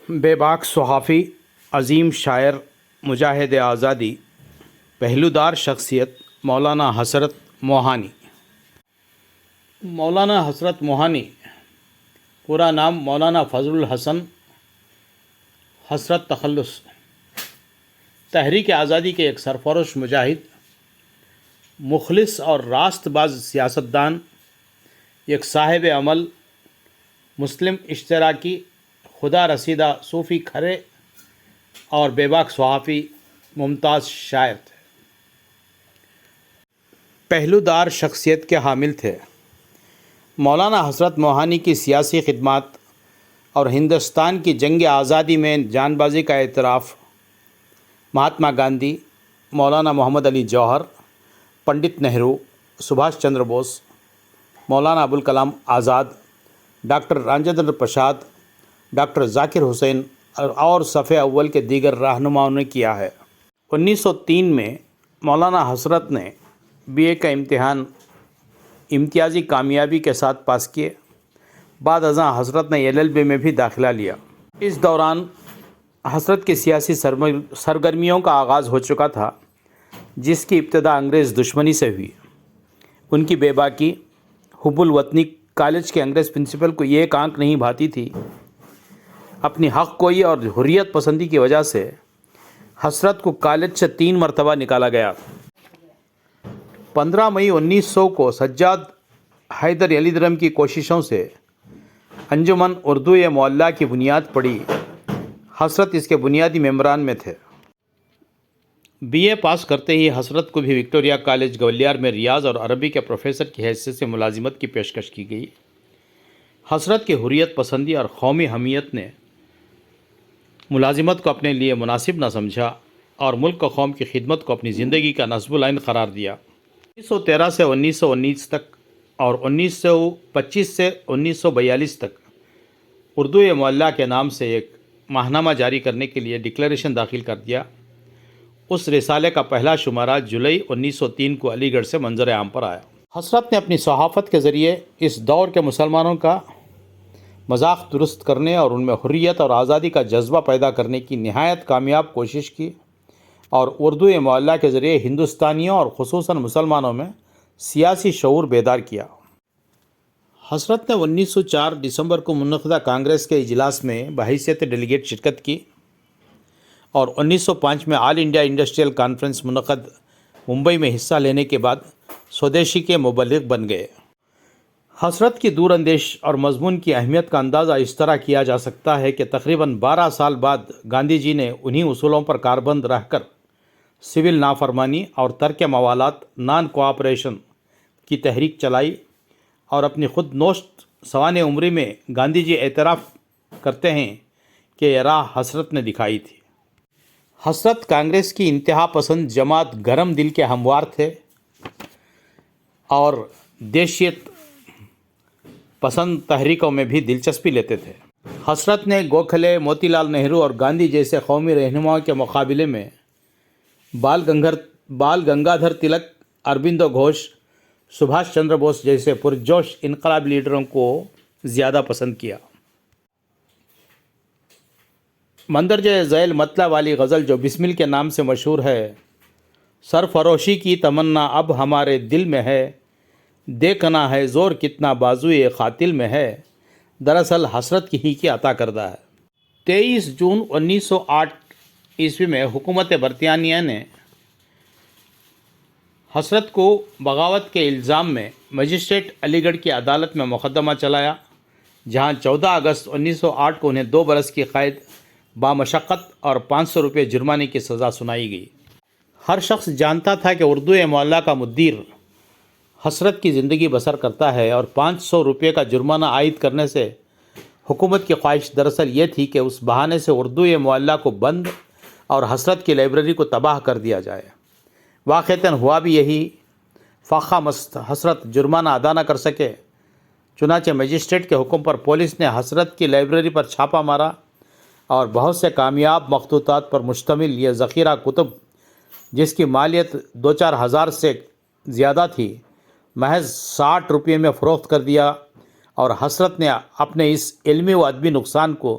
بے باک صحافی، عظیم شاعر، مجاہد آزادی، پہلودار شخصیت مولانا حسرت موہانی۔ مولانا حسرت موہانی، پورا نام مولانا فضل الحسن حسرت تخلص، تحریک آزادی کے ایک سرفروش مجاہد، مخلص اور راست باز سیاستدان، ایک صاحب عمل، مسلم اشتراکی، خدا رسیدہ صوفی کھرے اور بے باک صحافی، ممتاز شاعر تھے۔ پہلودار شخصیت کے حامل تھے۔ مولانا حسرت موہانی کی سیاسی خدمات اور ہندوستان کی جنگ آزادی میں جان بازی کا اعتراف مہاتما گاندھی، مولانا محمد علی جوہر، پنڈت نہرو، سبھاش چندر بوس، مولانا ابوالکلام آزاد، ڈاکٹر راجندر پرساد، ڈاکٹر ذاکر حسین اور صف اول کے دیگر رہنماؤں نے کیا ہے۔ 1903 میں مولانا حسرت نے بی اے کا امتحان امتیازی کامیابی کے ساتھ پاس کیے۔ بعد ازاں حسرت نے LLB میں بھی داخلہ لیا۔ اس دوران حسرت کی سیاسی سرگرمیوں کا آغاز ہو چکا تھا، جس کی ابتدا انگریز دشمنی سے ہوئی۔ ان کی بے باکی، حب الوطنی، کالج کے انگریز پرنسپل کو یہ ایک آنکھ نہیں بھاتی تھی۔ اپنی حق گوئی اور حریت پسندی کی وجہ سے حسرت کو کالج سے 3 مرتبہ نکالا گیا۔ 15 مئی 1900 کو سجاد حیدر علیدرم کی کوششوں سے انجمن اردو معلّہ کی بنیاد پڑی۔ حسرت اس کے بنیادی ممبران میں تھے۔ بی اے پاس کرتے ہی حسرت کو بھی وکٹوریہ کالج گولیار میں ریاض اور عربی کے پروفیسر کی حیثیت سے ملازمت کی پیشکش کی گئی۔ حسرت کی حریت پسندی اور قومی حمیت نے ملازمت کو اپنے لیے مناسب نہ سمجھا اور ملک و قوم کی خدمت کو اپنی زندگی کا نصب العین قرار دیا۔ 1913 سے 1919 تک اور 1925 سے 1942 تک اردو معلّہ کے نام سے ایک ماہنامہ جاری کرنے کے لیے ڈکلیریشن داخل کر دیا۔ اس رسالے کا پہلا شمارہ جولائی 1903 کو علی گڑھ سے منظر عام پر آیا۔ حسرت نے اپنی صحافت کے ذریعے اس دور کے مسلمانوں کا مذاق درست کرنے اور ان میں حریت اور آزادی کا جذبہ پیدا کرنے کی نہایت کامیاب کوشش کی اور اردو معلّہ کے ذریعے ہندوستانیوں اور خصوصاً مسلمانوں میں سیاسی شعور بیدار کیا۔ حسرت نے 1904 دسمبر کو منعقدہ کانگریس کے اجلاس میں بحیثیت ڈیلیگیٹ شرکت کی اور 1905 میں آل انڈیا انڈسٹریل کانفرنس منعقد ممبئی میں حصہ لینے کے بعد سودیشی کے مبلغ بن گئے۔ حسرت کی دور اندیش اور مضمون کی اہمیت کا اندازہ اس طرح کیا جا سکتا ہے کہ تقریباً 12 سال بعد گاندھی جی نے انہی اصولوں پر کاربند رہ کر سول نافرمانی اور ترک موالات نان کوآپریشن کی تحریک چلائی اور اپنی خود نوشت سوانح عمری میں گاندھی جی اعتراف کرتے ہیں کہ یہ راہ حسرت نے دکھائی تھی۔ حسرت کانگریس کی انتہا پسند جماعت گرم دل کے ہموار تھے اور دیشیت پسند تحریکوں میں بھی دلچسپی لیتے تھے۔ حسرت نے گوکھلے، موتی لال نہرو اور گاندھی جیسے قومی رہنماؤں کے مقابلے میں بال گنگادھر تلک، اروبندو گھوش، سبھاش چندر بوس جیسے پرجوش انقلابی لیڈروں کو زیادہ پسند کیا۔ مندرجہ ذیل مطلع والی غزل جو بسمل کے نام سے مشہور ہے، سرفروشی کی تمنا اب ہمارے دل میں ہے، دیکھنا ہے زور کتنا بازوئے قاتل میں ہے، دراصل حسرت کی ہی عطا کردہ ہے۔ 23 جون 1908 عیسوی میں حکومت برطانیہ نے حسرت کو بغاوت کے الزام میں مجسٹریٹ علی گڑھ کی عدالت میں مقدمہ چلایا، جہاں 14 اگست 1908 کو انہیں 2 برس کی قید بامشقت اور 500 روپے جرمانے کی سزا سنائی گئی۔ ہر شخص جانتا تھا کہ اردو معلّہ کا مدیر حسرت کی زندگی بسر کرتا ہے اور 500 روپے کا جرمانہ عائد کرنے سے حکومت کی خواہش دراصل یہ تھی کہ اس بہانے سے اردو معلّہ کو بند اور حسرت کی لائبریری کو تباہ کر دیا جائے۔ واقعتاً ہوا بھی یہی۔ فاقہ مست حسرت جرمانہ ادا نہ کر سکے، چنانچہ مجسٹریٹ کے حکم پر پولیس نے حسرت کی لائبریری پر چھاپہ مارا اور بہت سے کامیاب مخطوطات پر مشتمل یہ ذخیرہ کتب، جس کی مالیت 2-4 ہزار سے زیادہ تھی، محض 60 روپے میں فروخت کر دیا اور حسرت نے اپنے اس علمی و ادبی نقصان کو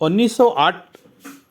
1908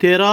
13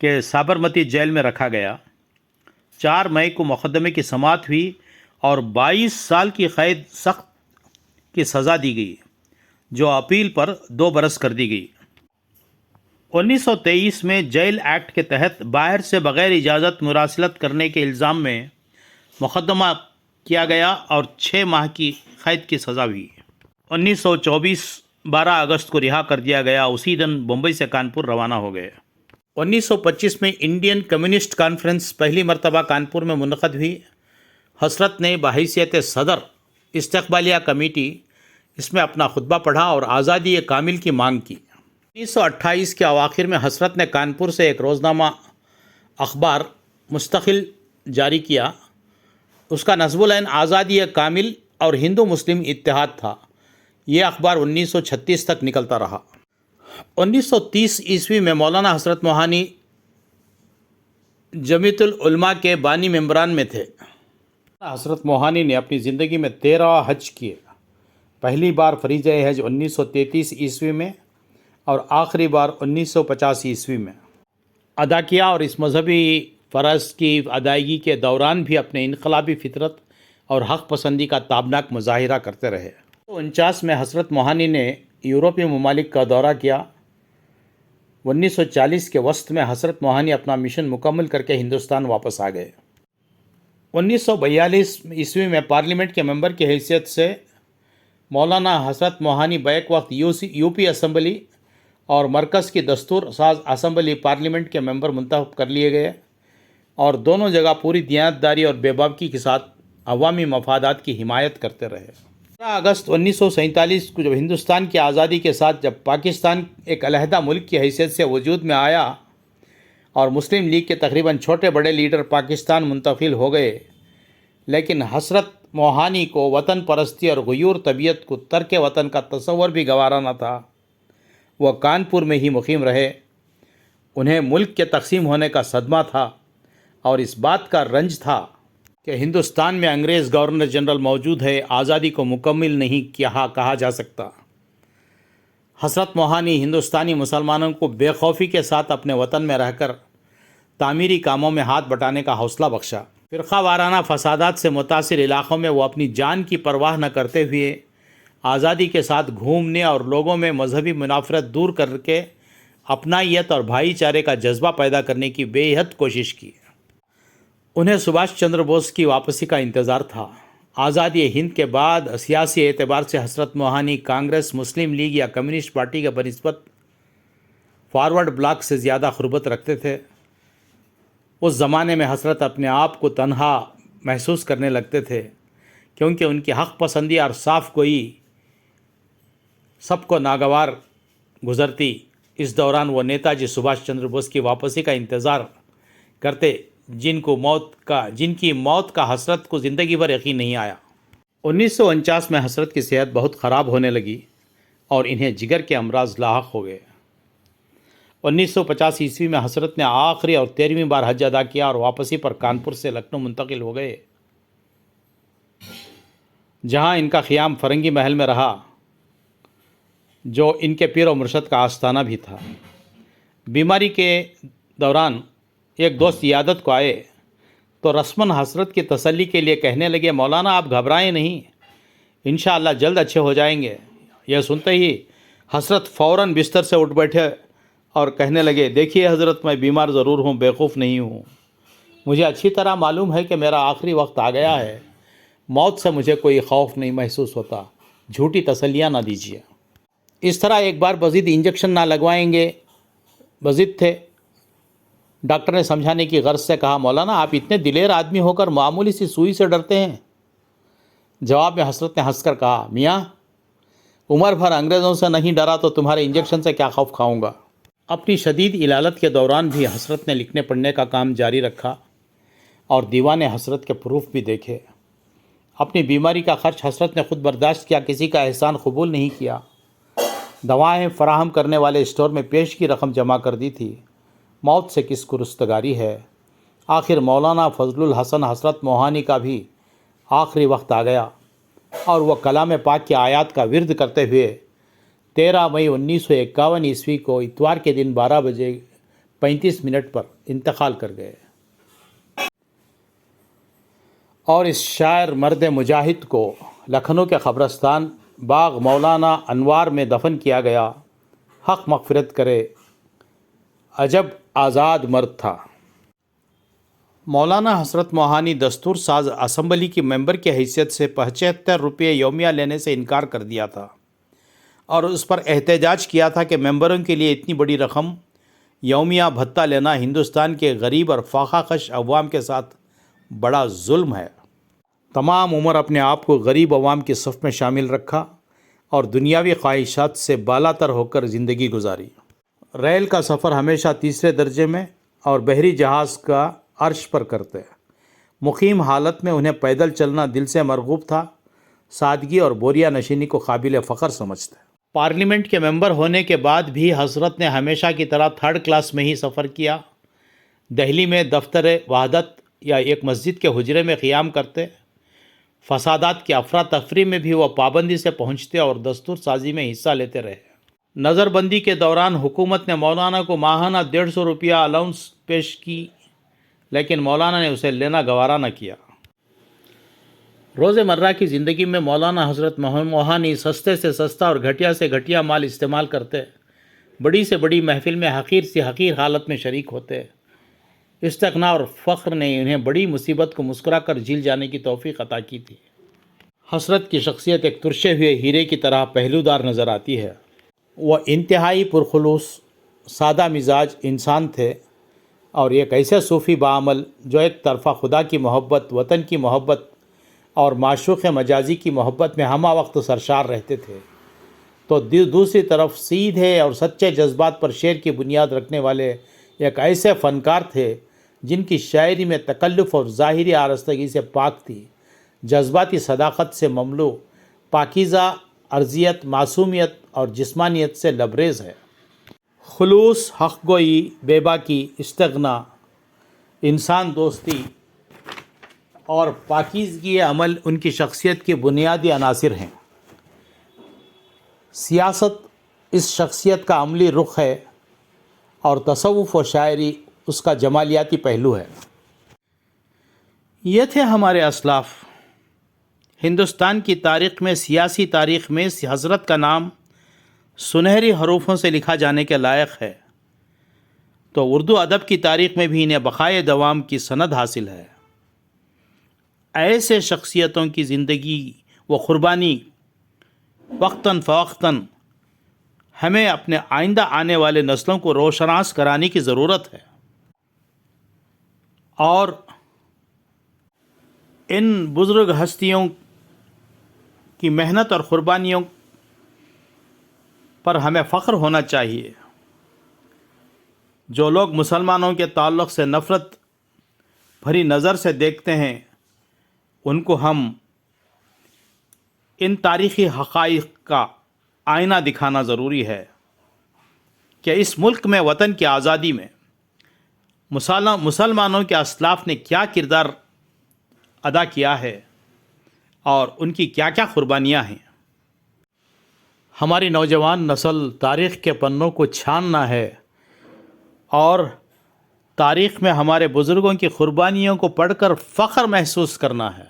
کہ سابرمتی جیل میں رکھا گیا۔ 4 مئی کو مقدمے کی سماعت ہوئی اور 22 سال کی قید سخت کی سزا دی گئی، جو اپیل پر 2 برس کر دی گئی۔ 1923 میں جیل ایکٹ کے تحت باہر سے بغیر اجازت مراسلت کرنے کے الزام میں مقدمہ کیا گیا اور 6 ماہ کی قید کی سزا ہوئی۔ 1924 12 اگست کو رہا کر دیا گیا۔ اسی دن بمبئی سے کانپور روانہ ہو گئے۔ 1925 میں انڈین کمیونسٹ کانفرنس پہلی مرتبہ کانپور میں منعقد ہوئی۔ حسرت نے بحیثیت صدر استقبالیہ کمیٹی اس میں اپنا خطبہ پڑھا اور آزادی کامل کی مانگ کی۔ 1928 کے اواخر میں حسرت نے کانپور سے ایک روزنامہ اخبار مستقل جاری کیا۔ اس کا نصب العین آزادی کامل اور ہندو مسلم اتحاد تھا۔ یہ اخبار 1936 تک نکلتا رہا۔ 1930 عیسوی میں مولانا حسرت موہانی جمیعت العلماء کے بانی ممبران میں تھے۔ حسرت موہانی نے اپنی زندگی میں 13 حج کیے۔ پہلی بار فریضہ حج 1933 عیسوی میں اور آخری بار 1950 عیسوی میں ادا کیا، اور اس مذہبی فرض کی ادائیگی کے دوران بھی اپنے انقلابی فطرت اور حق پسندی کا تابناک مظاہرہ کرتے رہے۔ 1949 میں حسرت موہانی نے یورپی ممالک کا دورہ کیا۔ 1940 کے وسط میں حسرت موہانی اپنا مشن مکمل کر کے ہندوستان واپس آ گئے۔ 1942 عیسوی میں پارلیمنٹ کے ممبر کی حیثیت سے مولانا حسرت موہانی بیک وقت یو پی اسمبلی اور مرکز کی دستور ساز اسمبلی پارلیمنٹ کے ممبر منتخب کر لیے گئے، اور دونوں جگہ پوری دیانتداری اور بے باکی کے ساتھ عوامی مفادات کی حمایت کرتے رہے۔ 15 اگست 1947 کو جب ہندوستان کی آزادی کے ساتھ جب پاکستان ایک علیحدہ ملک کی حیثیت سے وجود میں آیا اور مسلم لیگ کے تقریباً چھوٹے بڑے لیڈر پاکستان منتقل ہو گئے، لیکن حسرت موہانی کو وطن پرستی اور غیور طبیعت کو ترک وطن کا تصور بھی گوارا نہ تھا۔ وہ کانپور میں ہی مقیم رہے۔ انہیں ملک کے تقسیم ہونے کا صدمہ تھا اور اس بات کا رنج تھا کہ ہندوستان میں انگریز گورنر جنرل موجود ہے، آزادی کو مکمل نہیں کہا جا سکتا۔ حسرت موہانی ہندوستانی مسلمانوں کو بے خوفی کے ساتھ اپنے وطن میں رہ کر تعمیری کاموں میں ہاتھ بٹانے کا حوصلہ بخشا۔ فرقہ وارانہ فسادات سے متاثر علاقوں میں وہ اپنی جان کی پرواہ نہ کرتے ہوئے آزادی کے ساتھ گھومنے اور لوگوں میں مذہبی منافرت دور کر کے اپنائیت اور بھائی چارے کا جذبہ پیدا کرنے کی بے حد کوشش کی۔ انہیں سبھاش چندر بوس کی واپسی کا انتظار تھا۔ آزادی ہند کے بعد سیاسی اعتبار سے حسرت موہانی کانگریس، مسلم لیگ یا کمیونسٹ پارٹی کے بنسبت فارورڈ بلاک سے زیادہ قربت رکھتے تھے۔ اس زمانے میں حسرت اپنے آپ کو تنہا محسوس کرنے لگتے تھے، کیونکہ ان کی حق پسندی اور صاف گوئی سب کو ناگوار گزرتی۔ اس دوران وہ نیتا جی سبھاش چندر بوس کی واپسی کا انتظار کرتے، جن کی موت کا حسرت کو زندگی بھر یقین نہیں آیا۔ 1949 میں حسرت کی صحت بہت خراب ہونے لگی اور انہیں جگر کے امراض لاحق ہو گئے۔ 1950 عیسوی میں حسرت نے آخری اور 13ویں بار حج ادا کیا اور واپسی پر کانپور سے لکھنؤ منتقل ہو گئے، جہاں ان کا قیام فرنگی محل میں رہا، جو ان کے پیر و مرشد کا آستانہ بھی تھا۔ بیماری کے دوران ایک دوست عیادت کو آئے تو رسماً حسرت کی تسلی کے لیے کہنے لگے، مولانا آپ گھبرائیں نہیں، انشاءاللہ جلد اچھے ہو جائیں گے۔ یہ سنتے ہی حسرت فوراً بستر سے اٹھ بیٹھے اور کہنے لگے، دیکھیے حضرت، میں بیمار ضرور ہوں، بیوقوف نہیں ہوں، مجھے اچھی طرح معلوم ہے کہ میرا آخری وقت آ گیا ہے، موت سے مجھے کوئی خوف نہیں محسوس ہوتا، جھوٹی تسلیاں نہ دیجیے۔ اس طرح ایک بار مزید انجیکشن نہ لگوائیں گے مزید تھے۔ ڈاکٹر نے سمجھانے کی غرض سے کہا، مولانا آپ اتنے دلیر آدمی ہو کر معمولی سی سوئی سے ڈرتے ہیں؟ جواب میں حسرت نے ہنس کر کہا، میاں عمر بھر انگریزوں سے نہیں ڈرا تو تمہارے انجیکشن سے کیا خوف کھاؤں گا۔ اپنی شدید علالت کے دوران بھی حسرت نے لکھنے پڑھنے کا کام جاری رکھا اور دیوان حسرت کے پروف بھی دیکھے۔ اپنی بیماری کا خرچ حسرت نے خود برداشت کیا، کسی کا احسان قبول نہیں کیا۔ دوائیں فراہم کرنے والے اسٹور میں پیش کی رقم جمع کر دی تھی۔ موت سے کس کو رستگاری ہے؟ آخر مولانا فضل الحسن حسرت موہانی کا بھی آخری وقت آ گیا اور وہ کلام پاک کی آیات کا ورد کرتے ہوئے 13 مئی 1951 عیسوی کو اتوار کے دن 35 منٹ پر انتقال کر گئے، اور اس شاعر مرد مجاہد کو لکھنؤ کے قبرستان باغ مولانا انوار میں دفن کیا گیا۔ حق مغفرت کرے، عجب آزاد مرد تھا۔ مولانا حسرت موہانی دستور ساز اسمبلی کی ممبر کی حیثیت سے 75 روپے یومیہ لینے سے انکار کر دیا تھا، اور اس پر احتجاج کیا تھا کہ ممبروں کے لیے اتنی بڑی رقم یومیہ بھتہ لینا ہندوستان کے غریب اور فاقہ کش عوام کے ساتھ بڑا ظلم ہے۔ تمام عمر اپنے آپ کو غریب عوام کی صف میں شامل رکھا اور دنیاوی خواہشات سے بالا تر ہو کر زندگی گزاری۔ ریل کا سفر ہمیشہ تیسرے درجے میں اور بحری جہاز کا عرش پر کرتے۔ مقیم حالت میں انہیں پیدل چلنا دل سے مرغوب تھا، سادگی اور بوریا نشینی کو قابل فخر سمجھتے۔ پارلیمنٹ کے ممبر ہونے کے بعد بھی حضرت نے ہمیشہ کی طرح 3rd کلاس میں ہی سفر کیا۔ دہلی میں دفتر وحدت یا ایک مسجد کے حجرے میں قیام کرتے۔ فسادات کی افراتفری میں بھی وہ پابندی سے پہنچتے اور دستور سازی میں حصہ لیتے رہے۔ نظر بندی کے دوران حکومت نے مولانا کو ماہانہ 150 روپیہ الاؤنس پیش کی، لیکن مولانا نے اسے لینا گوارا نہ کیا۔ روز مرہ کی زندگی میں مولانا حضرت موہانی سستے سے سستا اور گھٹیا سے گھٹیا مال استعمال کرتے، بڑی سے بڑی محفل میں حقیر سے حقیر حالت میں شریک ہوتے۔ استغنا اور فخر نے انہیں بڑی مصیبت کو مسکرا کر جھیل جانے کی توفیق عطا کی تھی۔ حضرت کی شخصیت ایک ترشے ہوئے ہیرے کی طرح پہلودار نظر آتی ہے۔ وہ انتہائی پرخلوص، سادہ مزاج انسان تھے، اور ایک ایسے صوفی بعمل جو ایک طرفہ خدا کی محبت، وطن کی محبت اور معشوق مجازی کی محبت میں ہمہ وقت سرشار رہتے تھے، تو دوسری طرف سیدھے اور سچے جذبات پر شعر کی بنیاد رکھنے والے ایک ایسے فنکار تھے جن کی شاعری میں تکلف اور ظاہری آراستگی سے پاک تھی، جذباتی صداقت سے مملو، پاکیزہ عرضیت، معصومیت اور جسمانیت سے لبریز ہے۔ خلوص، حق گوئی، بے باکی، استغنا، انسان دوستی اور پاکیزگی عمل ان کی شخصیت کی بنیادی عناصر ہیں۔ سیاست اس شخصیت کا عملی رخ ہے اور تصوف و شاعری اس کا جمالیاتی پہلو ہے۔ یہ تھے ہمارے اسلاف۔ ہندوستان کی تاریخ میں، سیاسی تاریخ میں حضرت کا نام سنہری حروفوں سے لکھا جانے کے لائق ہے، تو اردو ادب کی تاریخ میں بھی انہیں بقائے دوام کی سند حاصل ہے۔ ایسے شخصیتوں کی زندگی و قربانی وقتاً فوقتاً ہمیں اپنے آئندہ آنے والے نسلوں کو روشناس کرانے کی ضرورت ہے، اور ان بزرگ ہستیوں کی محنت اور قربانیوں پر ہمیں فخر ہونا چاہیے۔ جو لوگ مسلمانوں کے تعلق سے نفرت بھری نظر سے دیکھتے ہیں، ان کو ہم ان تاریخی حقائق کا آئینہ دکھانا ضروری ہے کہ اس ملک میں، وطن کی آزادی میں مسلمانوں کے اسلاف نے کیا کردار ادا کیا ہے اور ان کی کیا کیا قربانیاں ہیں۔ ہماری نوجوان نسل تاریخ کے پنوں کو چھاننا ہے اور تاریخ میں ہمارے بزرگوں کی قربانیوں کو پڑھ کر فخر محسوس کرنا ہے،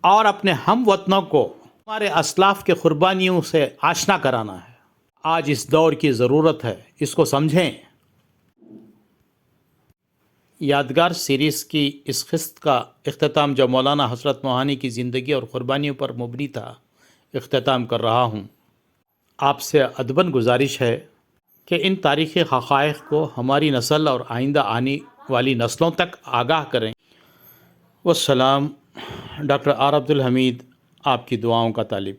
اور اپنے ہم وطنوں کو ہمارے اسلاف کے قربانیوں سے آشنا کرانا ہے۔ آج اس دور کی ضرورت ہے، اس کو سمجھیں۔ یادگار سیریز کی اس قسط کا اختتام جو مولانا حسرت موہانی کی زندگی اور قربانیوں پر مبنی تھا، اختتام کر رہا ہوں۔ آپ سے ادباً گزارش ہے کہ ان تاریخی حقائق کو ہماری نسل اور آئندہ آنے والی نسلوں تک آگاہ کریں۔ والسلام۔ ڈاکٹر آر عبدالحمید، آپ کی دعاؤں کا طالب۔